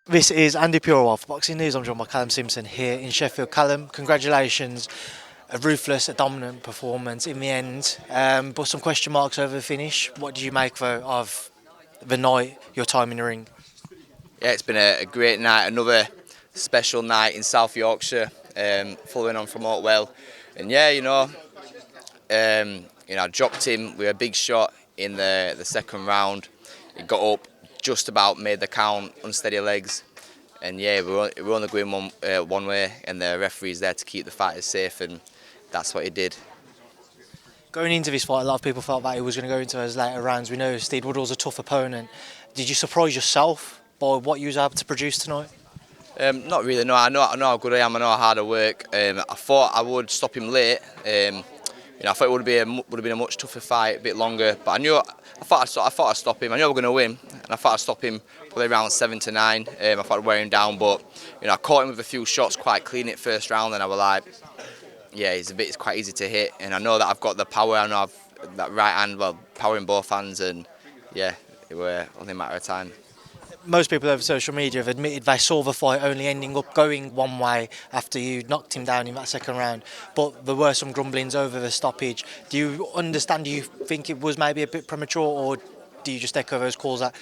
This is Andi Purewal for Boxing News. I'm joined by Callum Simpson here in Sheffield. Callum, congratulations. A ruthless, a dominant performance in the end, but some question marks over the finish. What did you make of the night, your time in the ring? Yeah, it's been a great night, another special night in South Yorkshire, following on from Oakwell. And yeah, I dropped him with a big shot in the second round. He got up, just about made the count, unsteady legs. And yeah, we're only going one way, and the referee's there to keep the fighters safe, and that's what he did. Going into this fight, a lot of people felt that he was going to go into those later rounds. We know Steed Woodall's a tough opponent. Did you surprise yourself by what you was able to produce tonight? Not really, no. I know how good I am. I know how hard I work. I thought I would stop him late. I thought it would have been a much tougher fight, a bit longer. But I thought I'd stop him. I knew I was going to win, and I thought I'd stop him probably around 7 to 9. I thought I'd wear him down, but I caught him with a few shots quite clean at first round, and I was like, yeah, it's quite easy to hit, and I know that I've got the power. I know I've that right hand, power in both hands, and yeah, it were only a matter of time. Most people over social media have admitted they saw the fight only ending up going one way after you knocked him down in that second round. But there were some grumblings over the stoppage. Do you understand? Do you think it was maybe a bit premature, or do you just echo those calls that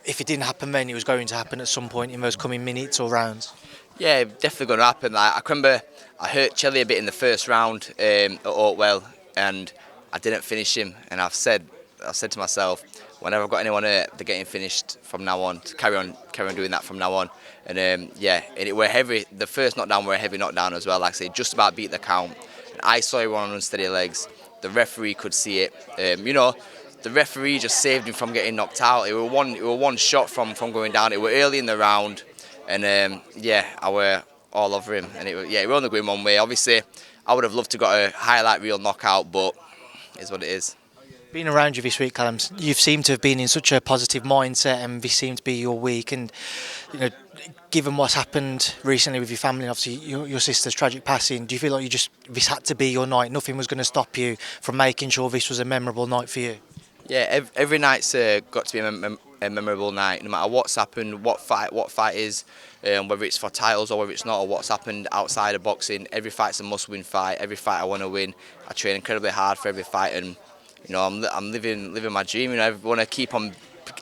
if it didn't happen then, it was going to happen at some point in those coming minutes or rounds? Yeah, definitely going to happen. I remember I hurt Chelly a bit in the first round at Oakwell, and I didn't finish him. And I've said to myself, whenever I've got anyone hurt, they're getting finished from now on. To carry on doing that from now on. And and it were heavy. The first knockdown were a heavy knockdown as well. Like I say, just about beat the count. And I saw him on unsteady legs. The referee could see it. The referee just saved him from getting knocked out. It were one shot from going down. It were early in the round. And I were all over him, and we're only going one way. Obviously, I would have loved to got a highlight reel knockout, but it's what it is. Being around you this week, Callum, you seem to have been in such a positive mindset, and this seemed to be your week. And given what's happened recently with your family, and obviously your sister's tragic passing, do you feel like this had to be your night? Nothing was going to stop you from making sure this was a memorable night for you? Yeah, every night's got to be a memorable night, no matter what's happened, what fight is, whether it's for titles or whether it's not, or what's happened outside of boxing. Every fight's a must-win fight. Every fight I want to win. I train incredibly hard for every fight, and I'm living my dream. I want to keep on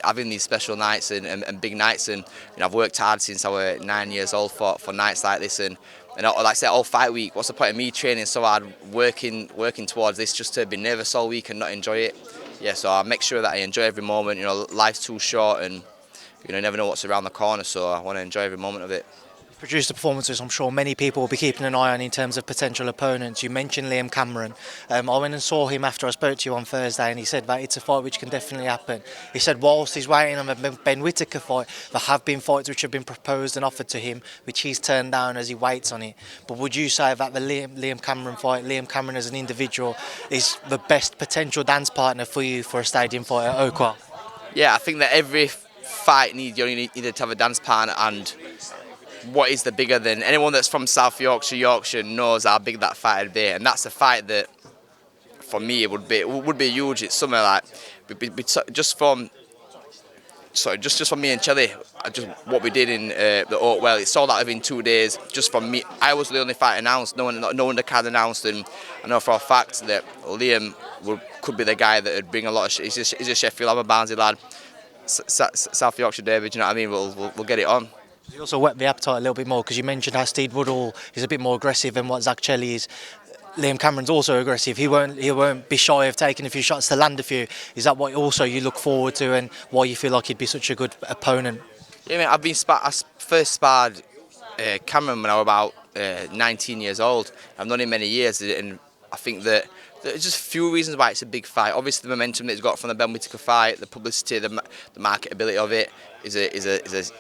having these special nights and big nights, and I've worked hard since I was 9 years old for nights like this, and like I said, all fight week. What's the point of me training so hard, working towards this, just to be nervous all week and not enjoy it? Yeah, so I make sure that I enjoy every moment. Life's too short, and you never know what's around the corner, so I want to enjoy every moment of it. Produced the performances I'm sure many people will be keeping an eye on in terms of potential opponents. You mentioned Liam Cameron. I went and saw him after I spoke to you on Thursday, and he said that it's a fight which can definitely happen. He said whilst he's waiting on the Ben Whittaker fight, there have been fights which have been proposed and offered to him which he's turned down as he waits on it. But would you say that the Liam Cameron fight, Liam Cameron as an individual, is the best potential dance partner for you for a stadium fight at Oakwell? Yeah, I think that every fight you only need to have a dance partner, and what is the bigger than anyone that's from South Yorkshire knows how big that fight would be, and that's a fight that for me it would be huge. It's something like just from me and Chelly, just what we did in the Oakwell. It sold out within 2 days. Just from me, I was the only fight announced. No one the card announced, and I know for a fact that Liam could be the guy that would bring a lot of. He's a Sheffield, I'm a Barnsley lad. South Yorkshire derby, do you know what I mean? We'll get it on. You also whet the appetite a little bit more, because you mentioned how Steed Woodall is a bit more aggressive than what Zach Chelly is. Liam Cameron's also aggressive. He won't be shy of taking a few shots to land a few. Is that what also you look forward to, and why you feel like he'd be such a good opponent? Yeah, I mean, I first sparred Cameron when I was about 19 years old. I've known him many years, and I think that there's just a few reasons why it's a big fight. Obviously, the momentum that he's got from the Ben Whittaker fight, the publicity, the marketability of it. He's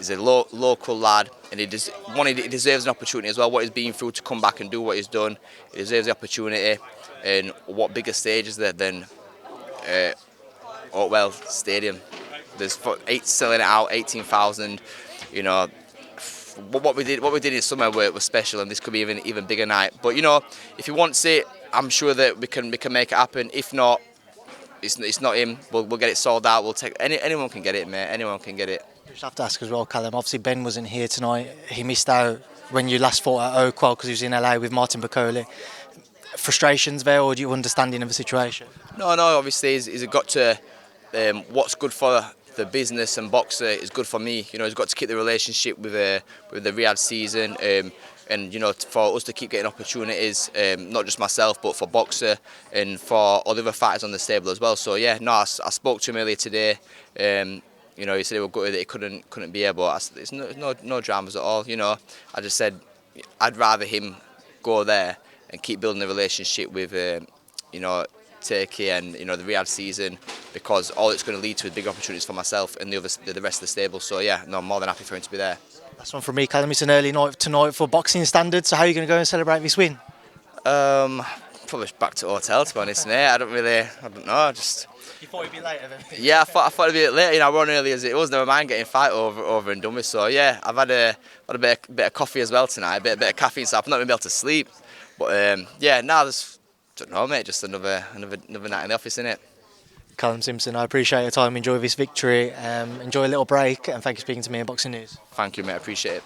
a local lad, and he deserves an opportunity as well. What he's been through to come back and do what he's done, he deserves the opportunity. And what bigger stage is there than Oakwell Stadium? There's selling it out, 18,000. What we did in summer was special, and this could be even bigger night. But if he wants it, I'm sure that we can make it happen. If not, it's not him. We'll get it sold out. We'll take anyone can get it, mate. Anyone can get it. I just have to ask as well, Callum. Obviously, Ben wasn't here tonight. He missed out when you last fought at Oakwell because he was in LA with Martin Bacoli. Frustrations there, or do you understanding of the situation? No, obviously he's got to, what's good for the business and Boxer is good for me. You know, he's got to keep the relationship with the Riyadh season, and you know, for us to keep getting opportunities, not just myself but for Boxer and for all the other fighters on the stable as well. So yeah, no, I spoke to him earlier today. You know, he said he was gutted that he couldn't be here, but it's no dramas at all. You know, I just said I'd rather him go there and keep building the relationship with you know, Turkey and you know the Riyadh season, because all it's going to lead to is big opportunities for myself and the rest of the stable. So yeah, no, I'm more than happy for him to be there. That's one from me, Callum. It's an early night tonight for boxing standards. So how are you going to go and celebrate this win? Probably back to hotel, to be honest, mate. I don't know. Just. You thought it'd be later then? Yeah, I thought it'd be a bit later. You know, I run early as it was. Never mind getting fight over and done with. So yeah, I've had a bit of coffee as well tonight, a bit of caffeine, so I've not been able to sleep. But yeah, now there's, don't know, mate. Just another night in the office, innit? Callum Simpson, I appreciate your time. Enjoy this victory. Enjoy a little break, and thank you for speaking to me in Boxing News. Thank you, mate. I appreciate it.